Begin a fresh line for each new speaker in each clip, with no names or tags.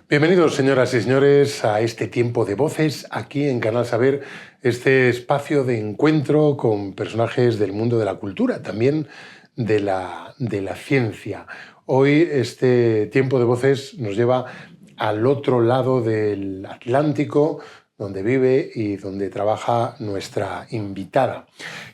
Bienvenidos, señoras y señores, a este tiempo de voces aquí en Canal Saber, este espacio de encuentro con personajes del mundo de la cultura, también de la ciencia. Hoy este tiempo de voces nos lleva al otro lado del Atlántico, donde vive y donde trabaja nuestra invitada,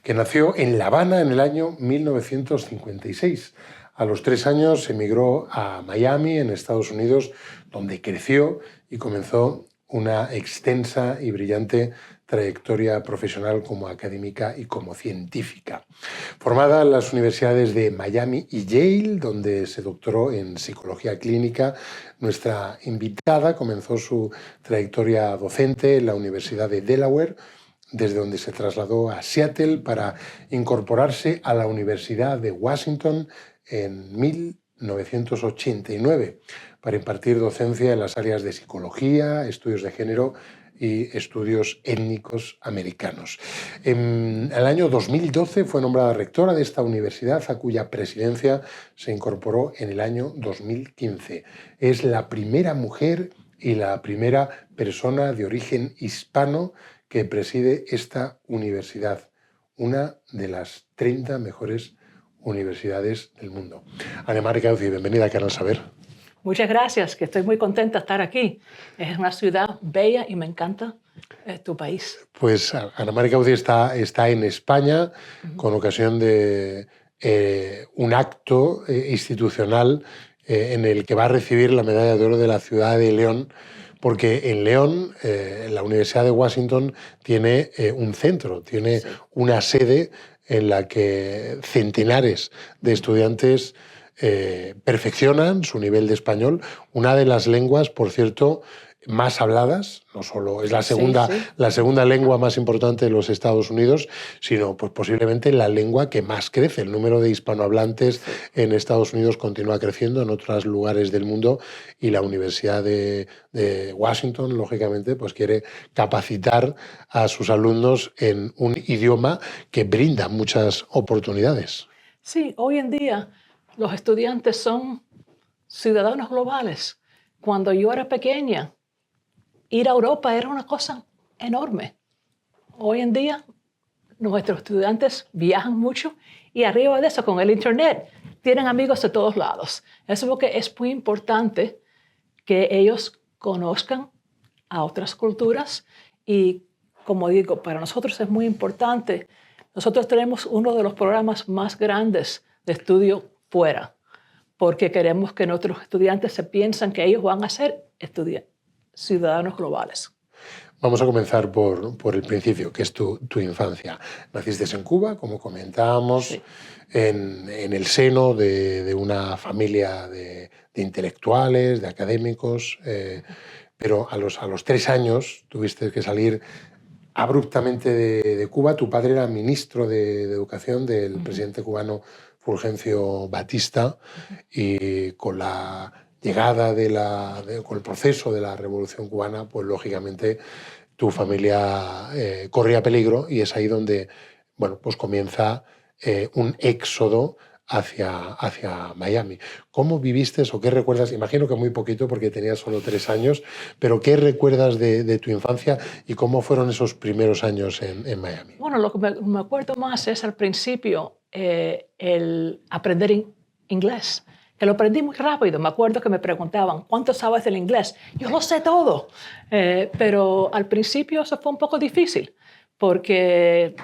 que nació en La Habana en el año 1956. A los 3 años emigró a Miami, en Estados Unidos, donde creció y comenzó una extensa y brillante trayectoria profesional como académica y como científica. Formada en las universidades de Miami y Yale, donde se doctoró en psicología clínica, nuestra invitada comenzó su trayectoria docente en la Universidad de Delaware, desde donde se trasladó a Seattle para incorporarse a la Universidad de Washington en 1989 para impartir docencia en las áreas de psicología, estudios de género y estudios étnicos americanos. En el año 2012 fue nombrada rectora de esta universidad, a cuya presidencia se incorporó en el año 2015. Es la primera mujer y la primera persona de origen hispano que preside esta universidad, una de las 30 mejores universidades del mundo. Ana María Cauci, bienvenida a Canal Saber.
Muchas gracias, que estoy muy contenta de estar aquí. Es una ciudad bella y me encanta tu país.
Pues Ana María Cauci está en España con ocasión de un acto institucional en el que va a recibir la medalla de oro de la ciudad de León, porque en León la Universidad de Washington tiene un centro, tiene una sede en la que centenares de estudiantes perfeccionan su nivel de español, una de las lenguas, por cierto, más habladas, no solo es la segunda lengua más importante de los Estados Unidos, sino pues posiblemente la lengua que más crece. El número de hispanohablantes en Estados Unidos continúa creciendo, en otros lugares del mundo, y la Universidad de Washington, lógicamente, pues quiere capacitar a sus alumnos en un idioma que brinda muchas oportunidades.
Sí, hoy en día los estudiantes son ciudadanos globales. Cuando yo era pequeña, ir a Europa era una cosa enorme. Hoy en día, nuestros estudiantes viajan mucho y arriba de eso, con el Internet, tienen amigos de todos lados. Eso es porque es muy importante que ellos conozcan a otras culturas y, como digo, para nosotros es muy importante. Nosotros tenemos uno de los programas más grandes de estudio fuera, porque queremos que nuestros estudiantes se piensen que ellos van a ser ciudadanos globales.
Vamos a comenzar por el principio, que es tu infancia. Naciste en Cuba, como comentábamos, sí, en el seno de una familia de intelectuales, de académicos, pero a los 3 años tuviste que salir abruptamente de Cuba. Tu padre era ministro de Educación del presidente cubano Fulgencio Batista, y con la llegada con el proceso de la Revolución Cubana, pues lógicamente tu familia corría peligro, y es ahí donde pues comienza un éxodo hacia Miami. ¿Cómo viviste o qué recuerdas? Imagino que muy poquito porque tenías solo 3 años, pero ¿qué recuerdas de tu infancia y cómo fueron esos primeros años en Miami?
Bueno, lo que me acuerdo más es al principio el aprender inglés, que lo aprendí muy rápido. Me acuerdo que me preguntaban, ¿cuánto sabes del inglés? Yo lo sé todo, pero al principio eso fue un poco difícil porque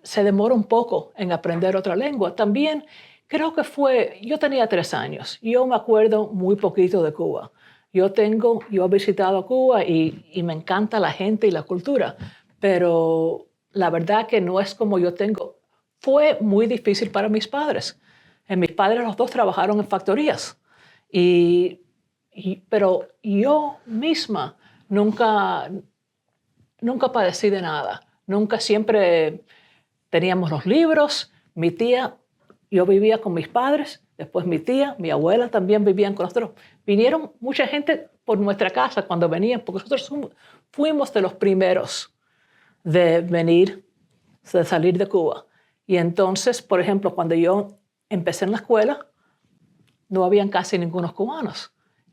se demora un poco en aprender otra lengua. También creo que yo tenía 3 años, yo me acuerdo muy poquito de Cuba. Yo he visitado Cuba y me encanta la gente y la cultura, pero la verdad que no es como yo tengo. Fue muy difícil para mis padres. Mis padres los dos trabajaron en factorías, pero yo misma nunca padecí de nada. Siempre teníamos los libros. Mi tía, yo vivía con mis padres, Después mi tía, mi abuela también vivían con nosotros. Vinieron mucha gente por nuestra casa cuando venían, porque nosotros fuimos de los primeros de venir, de salir de Cuba. Y entonces, por ejemplo, cuando yo empecé en la escuela, no habían casi ningunos cubanos.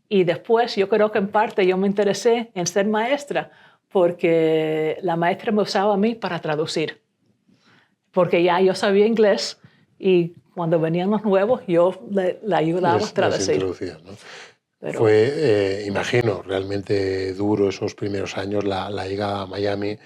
Y después yo creo que en parte yo me interesé en ser maestra porque la maestra me usaba a mí para traducir. Porque ya yo sabía inglés y cuando venían los nuevos yo le ayudaba a traducir.
¿No? Pero fue, imagino, realmente duro esos primeros años, la llegada a Miami.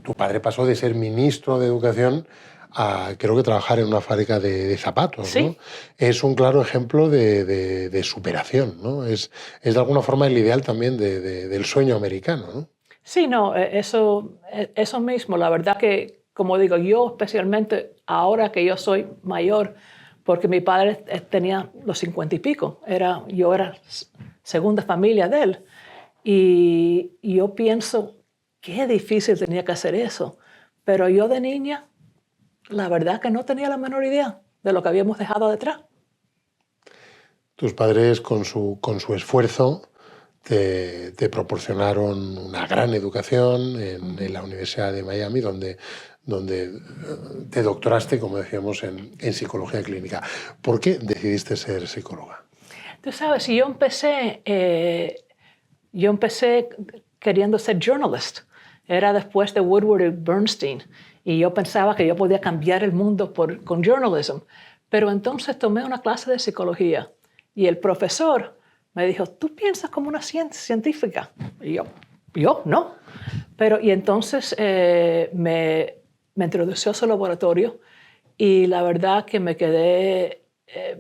Tu padre pasó de ser ministro de Educación a, creo que, trabajar en una fábrica de zapatos.
¿Sí?
¿no? Es un claro ejemplo de superación, ¿no? Es de alguna forma el ideal también del sueño americano, ¿no?
Sí, no, eso mismo. La verdad que, como digo, yo especialmente ahora que yo soy mayor, porque mi padre tenía los 50 y pico, yo era segunda familia de él, y yo pienso, qué difícil tenía que hacer eso. Pero yo de niña, la verdad que no tenía la menor idea de lo que habíamos dejado detrás.
Tus padres, con su esfuerzo, te proporcionaron una gran educación en la Universidad de Miami, donde te doctoraste, como decíamos, en psicología clínica. ¿Por qué decidiste ser psicóloga?
Tú sabes, yo empecé queriendo ser journalist. Era después de Woodward y Bernstein. Y yo pensaba que yo podía cambiar el mundo con journalism. Pero entonces tomé una clase de psicología. Y el profesor me dijo, ¿tú piensas como una científica? Y yo no. Y entonces me introdujo a su laboratorio. Y la verdad que me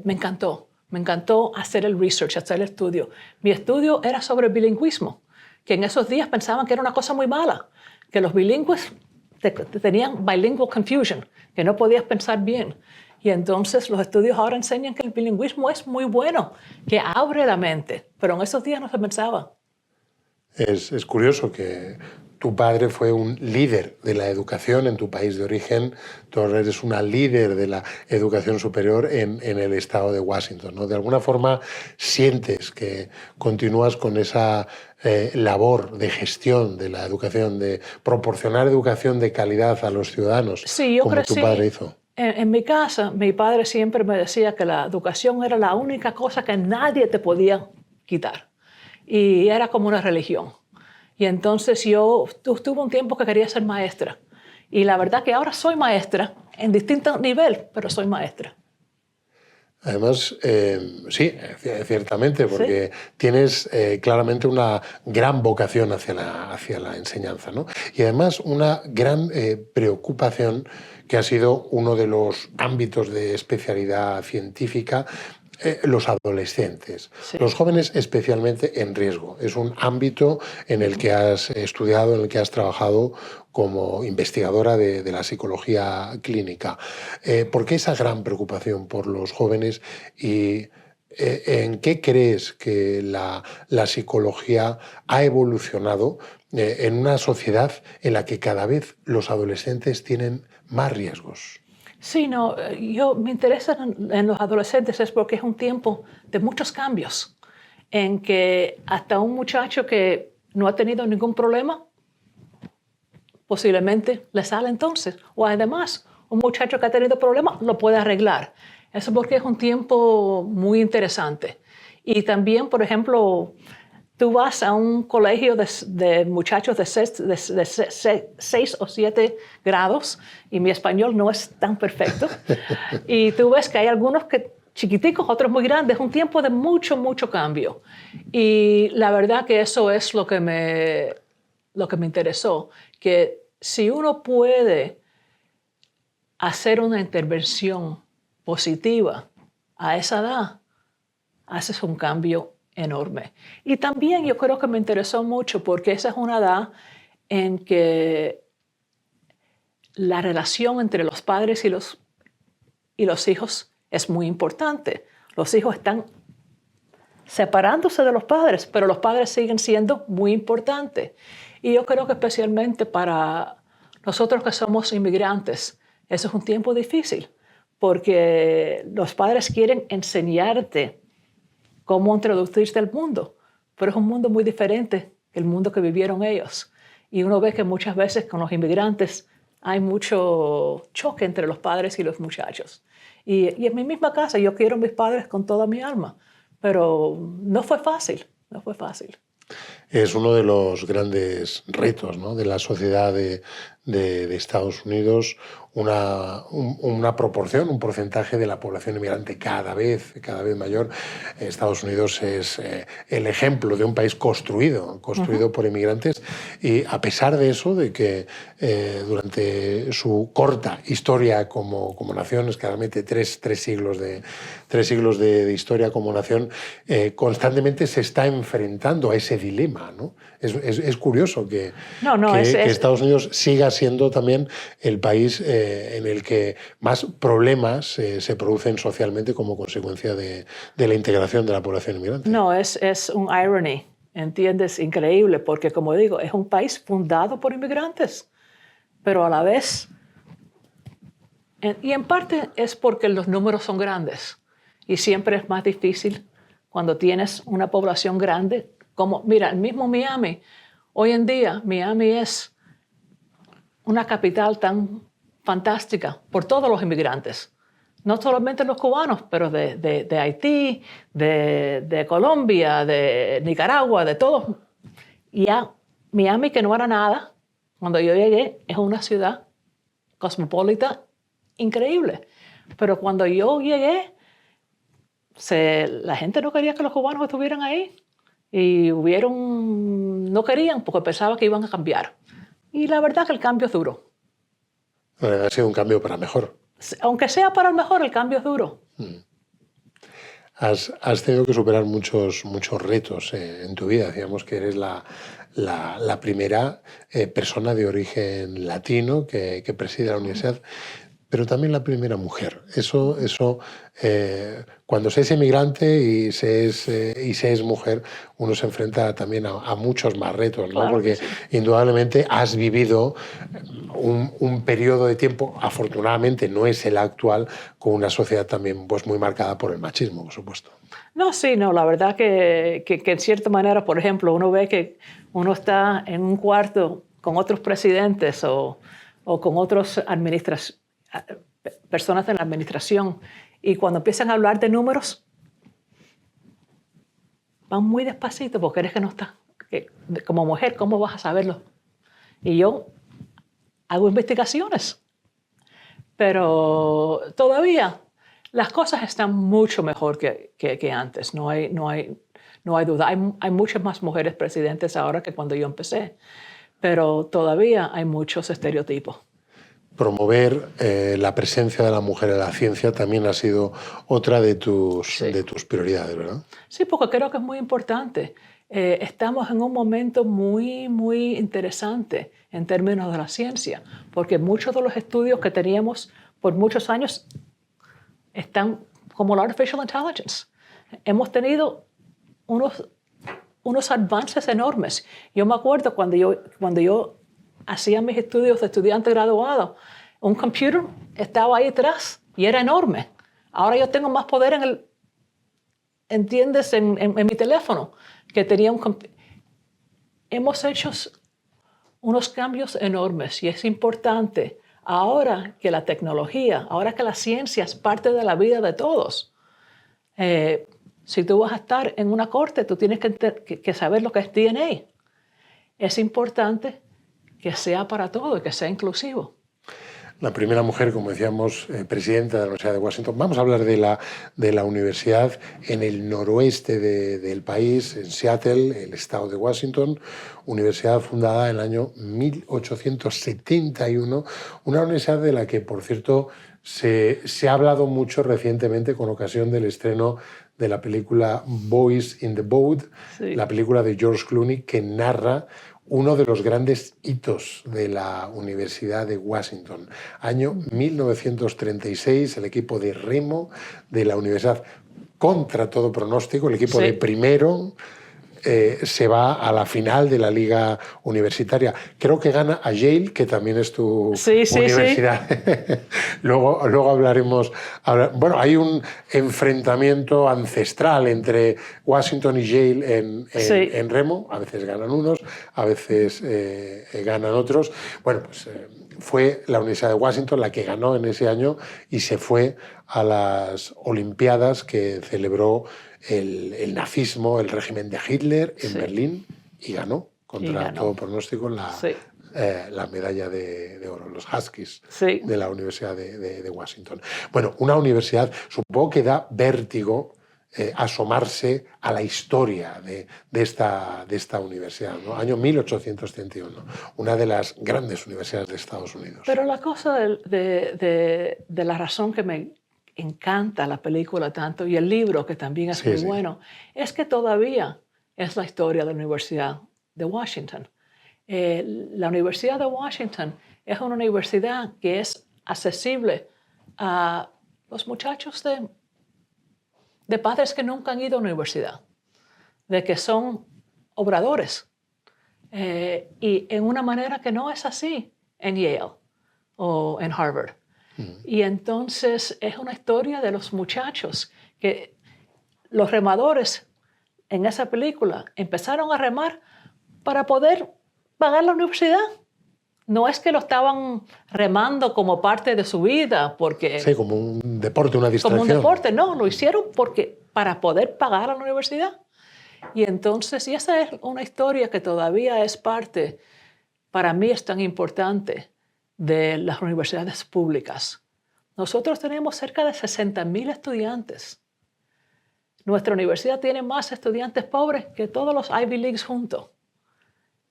encantó. Me encantó hacer el research, hacer el estudio. Mi estudio era sobre bilingüismo, que en esos días pensaban que era una cosa muy mala, que los bilingües tenían bilingual confusion, que no podías pensar bien. Y entonces los estudios ahora enseñan que el bilingüismo es muy bueno, que abre la mente, pero en esos días no se pensaba.
Es curioso que tu padre fue un líder de la educación en tu país de origen, tú eres una líder de la educación superior en el estado de Washington, ¿no? De alguna forma sientes que continúas con esa labor de gestión de la educación, de proporcionar educación de calidad a los ciudadanos,
sí, yo
como
crecí,
tu padre hizo.
En mi casa, mi padre siempre me decía que la educación era la única cosa que nadie te podía quitar. Y era como una religión. Y entonces yo tuve un tiempo que quería ser maestra. Y la verdad que ahora soy maestra, en distintos niveles, pero soy maestra.
Además, sí, ciertamente, porque
¿Sí?
tienes claramente una gran vocación hacia la enseñanza, ¿no? Y además una gran preocupación que ha sido uno de los ámbitos de especialidad científica, los adolescentes,
Sí.
los jóvenes especialmente en riesgo. Es un ámbito en el que has estudiado, en el que has trabajado como investigadora de la psicología clínica. ¿Por qué esa gran preocupación por los jóvenes y en qué crees que la psicología ha evolucionado en una sociedad en la que cada vez los adolescentes tienen más riesgos?
Sí, no, me interesa en los adolescentes es porque es un tiempo de muchos cambios, en que hasta un muchacho que no ha tenido ningún problema, posiblemente le sale entonces. O además, un muchacho que ha tenido problemas lo puede arreglar. Eso porque es un tiempo muy interesante. Y también, por ejemplo, tú vas a un colegio de muchachos de 6 o 7 grados, y mi español no es tan perfecto, y tú ves que hay algunos chiquiticos, otros muy grandes, un tiempo de mucho, mucho cambio. Y la verdad que eso es lo que me interesó, que si uno puede hacer una intervención positiva a esa edad, haces un cambio enorme. Y también yo creo que me interesó mucho porque esa es una edad en que la relación entre los padres y los hijos es muy importante. Los hijos están separándose de los padres, pero los padres siguen siendo muy importantes. Y yo creo que especialmente para nosotros que somos inmigrantes, eso es un tiempo difícil, porque los padres quieren enseñarte cómo introducirte al mundo, pero es un mundo muy diferente que el mundo que vivieron ellos. Y uno ve que muchas veces con los inmigrantes hay mucho choque entre los padres y los muchachos. Y en mi misma casa yo quiero a mis padres con toda mi alma, pero no fue fácil, no fue fácil.
Es uno de los grandes retos, ¿no?, de la sociedad de Estados Unidos, una proporción, un porcentaje de la población inmigrante cada vez mayor. Estados Unidos es el ejemplo de un país construido por inmigrantes, y a pesar de eso, de que durante su corta historia como nación, es claramente tres siglos de historia como nación, constantemente se está enfrentando a ese dilema, ¿no? Es curioso que Estados Unidos siga siendo también el país en el que más problemas se producen socialmente como consecuencia de la integración de la población inmigrante.
No, es un irony, ¿entiendes? Increíble, porque como digo, es un país fundado por inmigrantes, pero a la vez, y en parte es porque los números son grandes y siempre es más difícil cuando tienes una población grande. Como, mira, el mismo Miami, hoy en día Miami es una capital tan fantástica por todos los inmigrantes. No solamente los cubanos, pero de Haití, de Colombia, de Nicaragua, de todos. Y a Miami, que no era nada, cuando yo llegué, es una ciudad cosmopolita increíble. Pero cuando yo llegué, la gente no quería que los cubanos estuvieran ahí. Y no querían porque pensaban que iban a cambiar. Y la verdad que el cambio es duro.
Ha sido un cambio para mejor.
Aunque sea para el mejor, el cambio es duro.
Has tenido que superar muchos retos en tu vida. Digamos que eres la primera persona de origen latino que preside la universidad, pero también la primera mujer. Eso cuando se es inmigrante y se es mujer, uno se enfrenta también a muchos más retos, ¿no?
Claro,
porque
sí.
Indudablemente has vivido un periodo de tiempo, afortunadamente no es el actual, con una sociedad también pues, muy marcada por el machismo, por supuesto.
No, sí, no, la verdad que en cierta manera, por ejemplo, uno ve que uno está en un cuarto con otros presidentes o con otros personas de la administración, y cuando empiezan a hablar de números, van muy despacito porque eres que no estás, como mujer, ¿cómo vas a saberlo? Y yo hago investigaciones, pero todavía las cosas están mucho mejor que antes, no hay duda. Hay muchas más mujeres presidentes ahora que cuando yo empecé, pero todavía hay muchos estereotipos.
Promover la presencia de la mujer en la ciencia también ha sido otra de tus prioridades, ¿verdad?
Sí, porque creo que es muy importante. Estamos en un momento muy, muy interesante en términos de la ciencia, porque muchos de los estudios que teníamos por muchos años están como la artificial intelligence. Hemos tenido unos avances enormes. Yo me acuerdo cuando yo hacía mis estudios de estudiante graduado, un computer estaba ahí atrás y era enorme. Ahora yo tengo más poder ¿entiendes? En mi teléfono que tenía un computer. Hemos hecho unos cambios enormes y es importante ahora que la tecnología, ahora que la ciencia es parte de la vida de todos. Si tú vas a estar en una corte, tú tienes que saber lo que es DNA. Es importante que sea para todo y que sea inclusivo.
La primera mujer, como decíamos, presidenta de la Universidad de Washington. Vamos a hablar de la universidad en el noroeste del país, en Seattle, el estado de Washington, universidad fundada en el año 1871, una universidad de la que, por cierto, se ha hablado mucho recientemente con ocasión del estreno de la película Boys in the Boat, sí, la película de George Clooney, que narra uno de los grandes hitos de la Universidad de Washington. Año 1936, el equipo de remo de la universidad, contra todo pronóstico, el equipo de primero, se va a la final de la liga universitaria. Creo que gana a Yale, que también es tu universidad. Sí. Luego hablaremos. Bueno, hay un enfrentamiento ancestral entre Washington y Yale en remo. A veces ganan unos, a veces ganan otros. Bueno, pues fue la Universidad de Washington la que ganó en ese año y se fue a las Olimpiadas que celebró el nazismo, el régimen de Hitler en Berlín, y ganó, contra todo pronóstico, la medalla de oro, los Huskies de la Universidad de Washington. Bueno, una universidad, supongo que da vértigo asomarse a la historia de esta universidad, ¿no? Año 1831, una de las grandes universidades de Estados Unidos.
Pero la cosa de la razón que me encanta la película tanto y el libro, que también es muy bueno, es que todavía es la historia de la Universidad de Washington. La Universidad de Washington es una universidad que es accesible a los muchachos de padres que nunca han ido a la universidad, de que son obradores, y en una manera que no es así en Yale o en Harvard. Y entonces es una historia de los muchachos que los remadores en esa película empezaron a remar para poder pagar la universidad. No es que lo estaban remando como parte de su vida, porque...
Sí, como un deporte, una distracción.
Como un deporte, no, lo hicieron para poder pagar a la universidad. Y entonces, y esa es una historia que todavía es parte, para mí es tan importante, de las universidades públicas. Nosotros tenemos cerca de 60,000 estudiantes. Nuestra universidad tiene más estudiantes pobres que todos los Ivy Leagues juntos.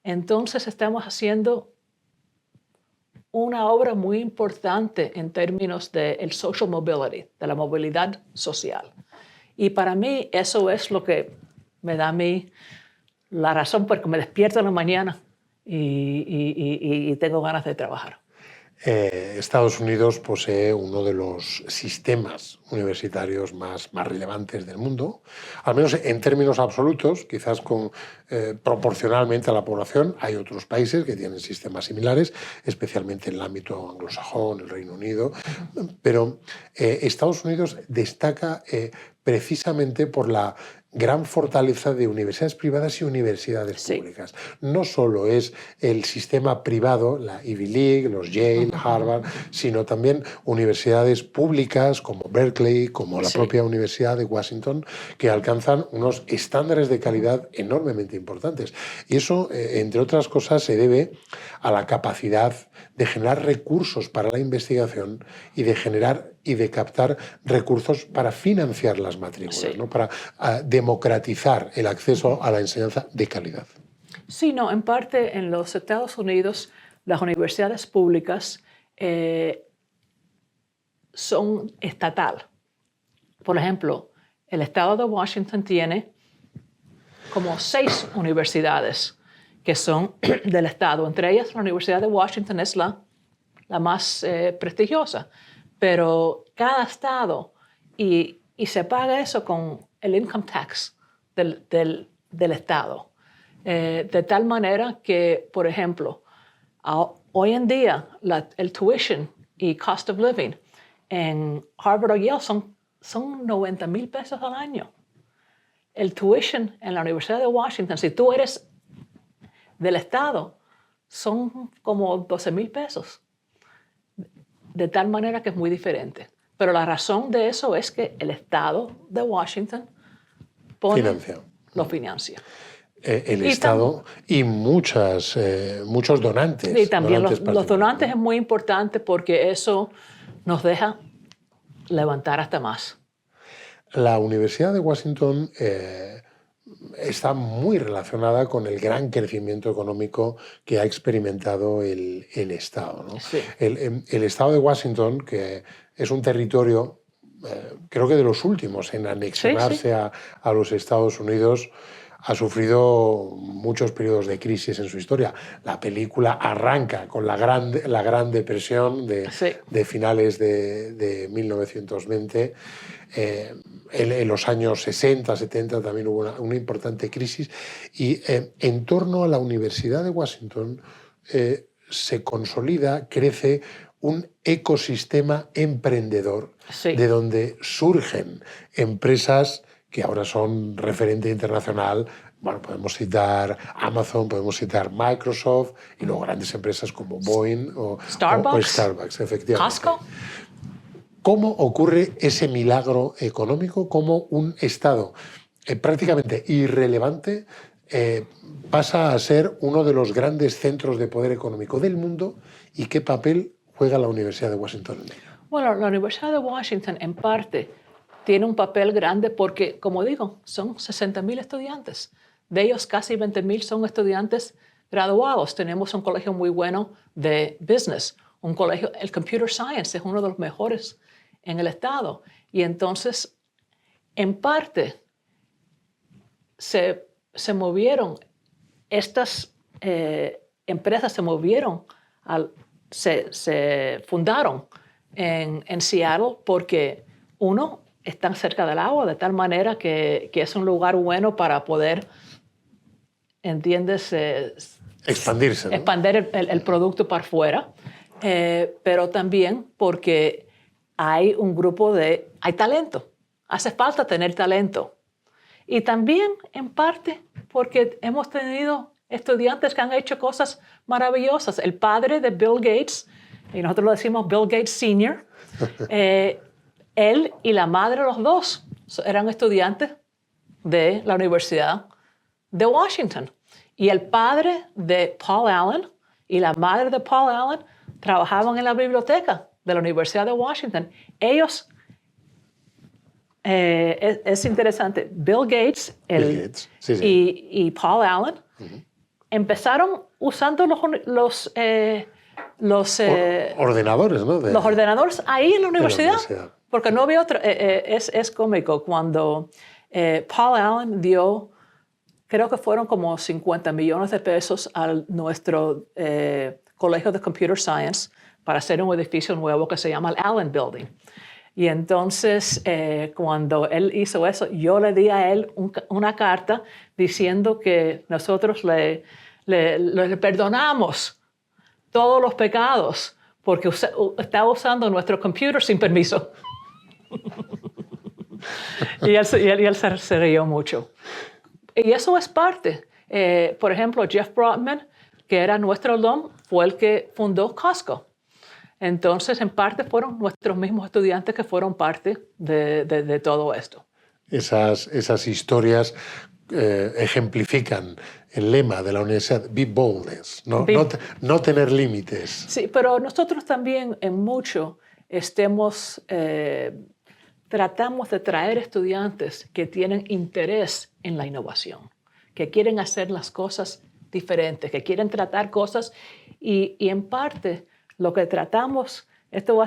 Entonces estamos haciendo una obra muy importante en términos del social mobility, de la movilidad social. Y para mí eso es lo que me da a mí la razón por que me despierto en la mañana y tengo ganas de trabajar.
Estados Unidos posee uno de los sistemas universitarios más relevantes del mundo, al menos en términos absolutos, quizás proporcionalmente a la población. Hay otros países que tienen sistemas similares, especialmente en el ámbito anglosajón, el Reino Unido, pero Estados Unidos destaca precisamente por la gran fortaleza de universidades privadas y universidades públicas. No solo es el sistema privado, la Ivy League, los Yale, Harvard, sino también universidades públicas como Berkeley, como la propia Universidad de Washington, que alcanzan unos estándares de calidad enormemente importantes. Y eso, entre otras cosas, se debe a la capacidad de generar recursos para la investigación y de generar y de captar recursos para financiar las matrículas, ¿no? Para democratizar el acceso a la enseñanza de calidad.
Sí, no, en parte en los Estados Unidos las universidades públicas son estatal. Por ejemplo, el estado de Washington tiene como 6 universidades que son del estado. Entre ellas, la Universidad de Washington es la más prestigiosa. Pero cada estado, y se paga eso con el income tax del estado. De tal manera que, por ejemplo, hoy en día el tuition y cost of living en Harvard o Yale son 90,000 pesos al año. El tuition en la Universidad de Washington, si tú eres del estado, son como 12,000 pesos. De tal manera que es muy diferente. Pero la razón de eso es que el estado de Washington lo financia.
El Estado y muchos donantes.
Y también los donantes es muy importante porque eso nos deja levantar hasta más.
La Universidad de Washington está muy relacionada con el gran crecimiento económico que ha experimentado el Estado, ¿no?
Sí.
El Estado de Washington, que es un territorio, creo que de los últimos en anexionarse a los Estados Unidos, ha sufrido muchos periodos de crisis en su historia. La película arranca con la Gran Depresión de finales de 1920. En los años 60, 70 también hubo una importante crisis y en torno a la Universidad de Washington se consolida, crece un ecosistema emprendedor de donde surgen empresas que ahora son referente internacional. Bueno, podemos citar Amazon, podemos citar Microsoft y luego grandes empresas como Boeing o Starbucks, efectivamente.
Costco.
¿Cómo ocurre ese milagro económico? ¿Cómo un Estado prácticamente irrelevante pasa a ser uno de los grandes centros de poder económico del mundo? ¿Y qué papel juega la Universidad de Washington en ello?
Bueno, la Universidad de Washington en parte tiene un papel grande porque, como digo, son 60,000 estudiantes. De ellos casi 20,000 son estudiantes graduados. Tenemos un colegio muy bueno de business, un colegio, el Computer Science es uno de los mejores en el estado. Y entonces, en parte, se movieron, estas empresas se movieron, se fundaron en Seattle porque, uno, están cerca del agua, de tal manera que es un lugar bueno para poder, ¿entiendes?
Expandirse, ¿no?
Expandir el producto para afuera, pero también porque hay un grupo hay talento, hace falta tener talento. Y también, en parte, porque hemos tenido estudiantes que han hecho cosas maravillosas. El padre de Bill Gates, y nosotros lo decimos Bill Gates Sr., él y la madre, los dos, eran estudiantes de la Universidad de Washington. Y el padre de Paul Allen y la madre de Paul Allen trabajaban en la biblioteca de la Universidad de Washington. Ellos, es interesante, Bill Gates, y Paul Allen empezaron usando los
ordenadores, ¿no?
Los ordenadores ahí en la universidad. Porque no había otra. Es cómico cuando Paul Allen dio, creo que fueron como 50 millones de pesos a nuestro colegio de Computer Science para hacer un edificio nuevo que se llama el Allen Building. Y entonces, cuando él hizo eso, yo le di a él una carta diciendo que nosotros le perdonamos todos los pecados porque estaba usando nuestro computer sin permiso. y él se rió mucho. Y eso es parte. Por ejemplo, Jeff Brotman, que era nuestro alumno, fue el que fundó Costco. Entonces, en parte, fueron nuestros mismos estudiantes que fueron parte de todo esto.
Esas historias ejemplifican el lema de la universidad, be boldness, no tener límites.
Sí, pero nosotros también en mucho tratamos de traer estudiantes que tienen interés en la innovación, que quieren hacer las cosas diferentes, que quieren tratar cosas y en parte lo que tratamos, esto va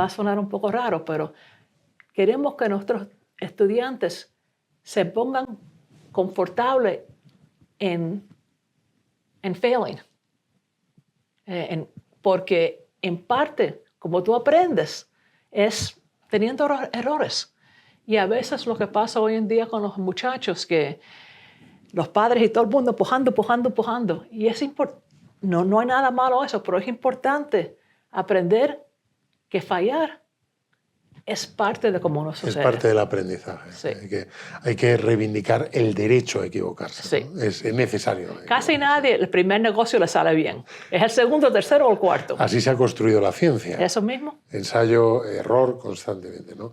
a sonar un poco raro, pero queremos que nuestros estudiantes se pongan confortables en failing. Porque en parte, como tú aprendes, es teniendo errores. Y a veces lo que pasa hoy en día con los muchachos, que los padres y todo el mundo pujando. Y es no hay nada malo eso, pero es importante aprender que fallar es parte de cómo nos sucede.
Es parte del aprendizaje.
Sí.
Hay que reivindicar el derecho a equivocarse.
Sí.
¿No? Es necesario.
Casi nadie, el primer negocio le sale bien. Es el segundo, tercero o el cuarto.
Así se ha construido la ciencia.
Eso mismo.
Ensayo, error constantemente, ¿no?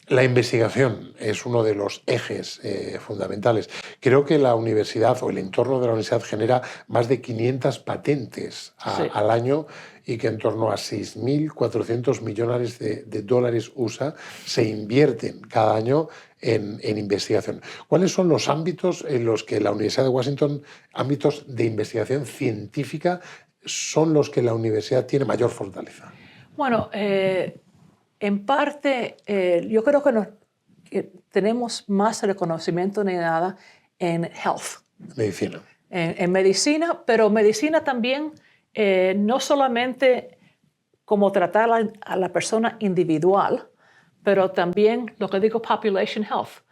La investigación es uno de los ejes fundamentales. Creo que la universidad o el entorno de la universidad genera más de 500 patentes al año y que en torno a 6.400 millones de dólares USA se invierten cada año en investigación. ¿Cuáles son los ámbitos en los que la Universidad de Washington, ámbitos de investigación científica, son los que la universidad tiene mayor fortaleza?
Bueno, en parte, yo creo que tenemos más reconocimiento ni nada en health.
Medicina.
En medicina, pero medicina también, no solamente como tratar a la persona individual, pero también lo que digo population health.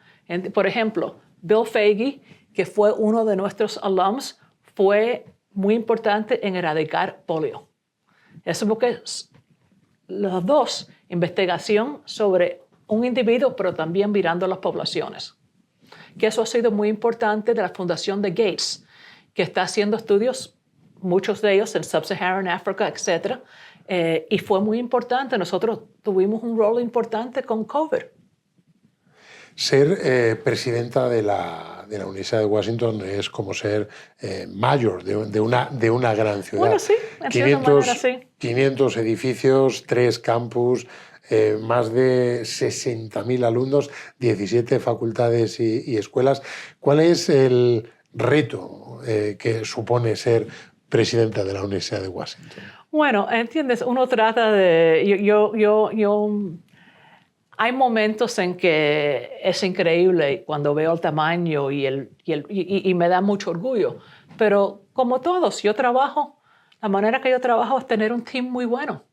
Por ejemplo, Bill Foege, que fue uno de nuestros alums, fue muy importante en erradicar polio. Eso porque los dos, investigación sobre un individuo, pero también mirando las poblaciones. Que eso ha sido muy importante de la Fundación de Gates, que está haciendo estudios, muchos de ellos en Sub-Saharan Africa, etc. Y fue muy importante. Nosotros tuvimos un rol importante con COVID.
Ser presidenta de la Universidad de Washington es como ser mayor de una gran ciudad.
Bueno, sí, en cierta manera, sí.
500 edificios, 3 campus, más de 60.000 alumnos, 17 facultades y escuelas. ¿Cuál es el reto que supone ser presidenta de la Universidad de Washington?
Bueno, entiendes, uno trata de... Hay momentos en que es increíble cuando veo el tamaño y me da mucho orgullo. Pero como todos, la manera que yo trabajo es tener un team muy bueno.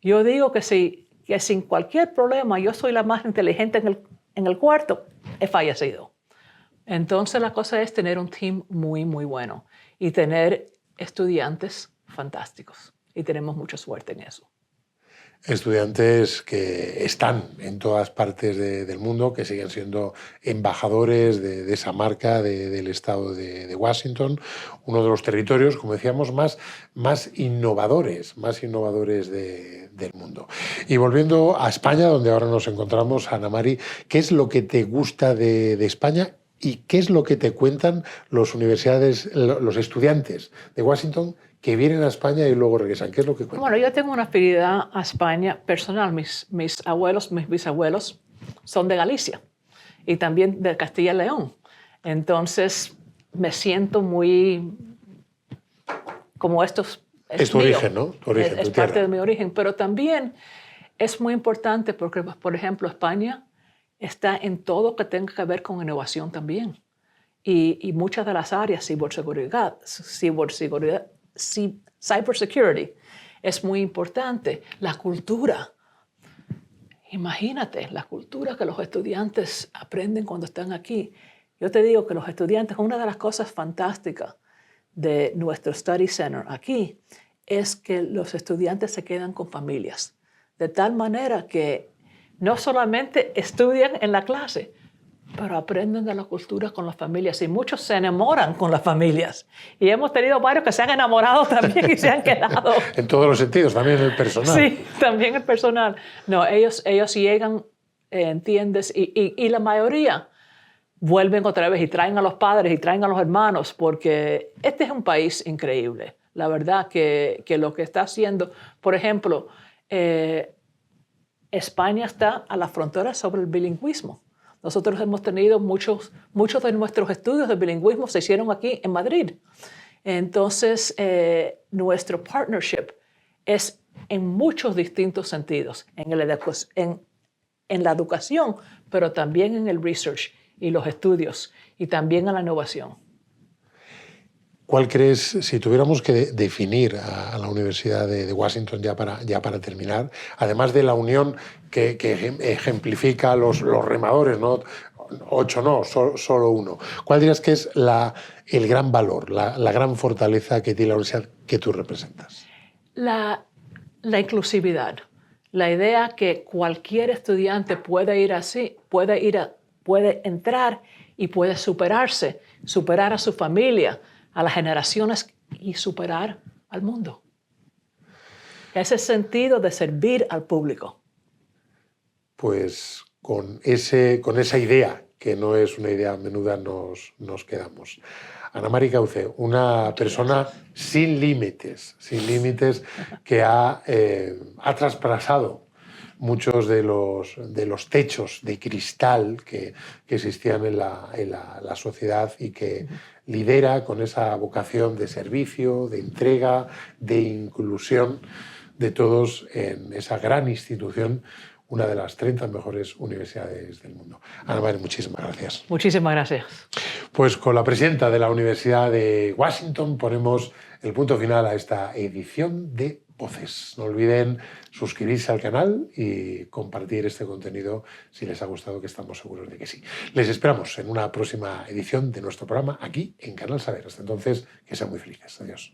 Yo digo que sin cualquier problema, yo soy la más inteligente en el cuarto, he fallecido. Entonces la cosa es tener un team muy, muy bueno y tener estudiantes fantásticos. Y tenemos mucha suerte en eso.
Estudiantes que están en todas partes del mundo, que siguen siendo embajadores de esa marca del estado de Washington, uno de los territorios, como decíamos, más innovadores del mundo. Y volviendo a España, donde ahora nos encontramos, Ana Mari, ¿qué es lo que te gusta de España y qué es lo que te cuentan los estudiantes de Washington que vienen a España y luego regresan? ¿Qué es lo que cuentan?
Bueno, yo tengo una afinidad a España personal. Mis abuelos, mis bisabuelos son de Galicia y también de Castilla y León. Entonces me siento muy como estos.
Es tu origen, ¿no? Tu origen,
es parte de mi origen, pero también es muy importante porque, por ejemplo, España está en todo que tenga que ver con innovación también. Y muchas de las áreas, cybersecurity es muy importante. La cultura. Imagínate, la cultura que los estudiantes aprenden cuando están aquí. Yo te digo que los estudiantes, una de las cosas fantásticas de nuestro Study Center aquí es que los estudiantes se quedan con familias. De tal manera que no solamente estudian en la clase, pero aprenden de la cultura con las familias y muchos se enamoran con las familias. Y hemos tenido varios que se han enamorado también y se han quedado.
En todos los sentidos, también el personal.
Sí, también el personal. No, ellos llegan, ¿entiendes? Y la mayoría vuelven otra vez y traen a los padres y traen a los hermanos porque este es un país increíble. La verdad que lo que está haciendo, por ejemplo, España está a la frontera sobre el bilingüismo. Nosotros hemos tenido muchos de nuestros estudios de bilingüismo se hicieron aquí en Madrid. Entonces, nuestro partnership es en muchos distintos sentidos, en la educación, pero también en el research y los estudios, y también en la innovación.
¿Cuál crees, si tuviéramos que definir a la Universidad de Washington ya para terminar, además de la unión que ejemplifica los remadores, ¿no? 8 no, solo uno, ¿cuál dirías que es el gran valor, la gran fortaleza que tiene la universidad que tú representas?
La inclusividad, la idea que cualquier estudiante puede entrar y puede superar a su familia, a las generaciones y superar al mundo. Ese sentido de servir al público.
Pues con esa idea, que no es una idea menuda, nos quedamos. Ana Mari Cauce, una persona sin límites que ha traspasado muchos de los techos de cristal que existían en la sociedad y que lidera con esa vocación de servicio, de entrega, de inclusión de todos en esa gran institución una de las 30 mejores universidades del mundo. Ana María, muchísimas gracias.
Muchísimas gracias.
Pues con la presidenta de la Universidad de Washington ponemos el punto final a esta edición de Voces. No olviden suscribirse al canal y compartir este contenido si les ha gustado, que estamos seguros de que sí. Les esperamos en una próxima edición de nuestro programa aquí en Canal Saber. Hasta entonces, que sean muy felices. Adiós.